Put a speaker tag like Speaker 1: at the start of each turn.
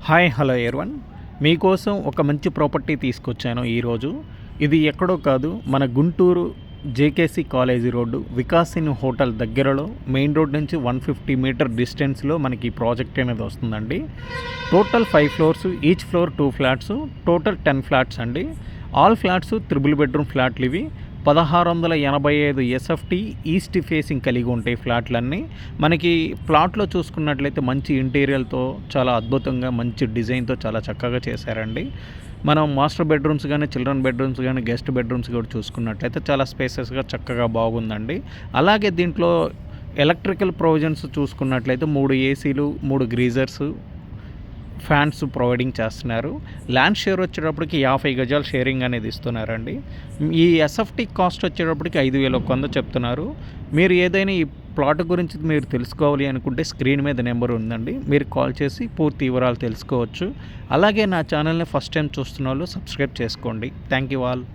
Speaker 1: Hi hello everyone, మీకోసం ఒక మంచి ప్రాపర్టీ తీసుకొచ్చాను ఈరోజు. ఇది ఎక్కడో కాదు, మన గుంటూరు జేకేసీ కాలేజీ రోడ్డు వికాసిన్ హోటల్ దగ్గరలో మెయిన్ రోడ్ నుంచి 150 మీటర్ డిస్టెన్స్లో మనకి ఈ ప్రాజెక్ట్ అనేది వస్తుందండి. Total 5 floors, each floor 2 flats, total 10 flats అండి. ఆల్ ఫ్లాట్స్ త్రిబుల్ బెడ్రూమ్ ఫ్లాట్లు. ఇవి 1685 ఎస్ఎఫ్టీ ఈస్ట్ ఫేసింగ్ కలిగి ఉంటాయి ఫ్లాట్లన్నీ. మనకి ప్లాట్లో చూసుకున్నట్లయితే మంచి ఇంటీరియర్తో చాలా అద్భుతంగా మంచి డిజైన్తో చాలా చక్కగా చేశారండి. మనం మాస్టర్ బెడ్రూమ్స్ కానీ, చిల్డ్రన్ బెడ్రూమ్స్ కానీ, గెస్ట్ బెడ్రూమ్స్ కూడా చూసుకున్నట్లయితే చాలా స్పేసెస్గా చక్కగా బాగుందండి. అలాగే దీంట్లో ఎలక్ట్రికల్ ప్రొవిజన్స్ చూసుకున్నట్లయితే 3 ఏసీలు, 3 గ్రీజర్స్, ఫ్యాన్స్ ప్రొవైడింగ్ చేస్తున్నారు. ల్యాండ్ షేర్ వచ్చేటప్పటికి 50 గజాలు షేరింగ్ అనేది ఇస్తున్నారండి. ఈ ఎస్ఎఫ్టీ కాస్ట్ వచ్చేటప్పటికి 5100 చెప్తున్నారు. మీరు ఏదైనా ఈ ప్లాట్ గురించి మీరు తెలుసుకోవాలి అనుకుంటే స్క్రీన్ మీద నెంబర్ ఉందండి, మీరు కాల్ చేసి పూర్తి వివరాలు తెలుసుకోవచ్చు. అలాగే నా ఛానల్ని ఫస్ట్ టైం చూస్తున్న వాళ్ళు సబ్స్క్రైబ్ చేసుకోండి. Thank you all.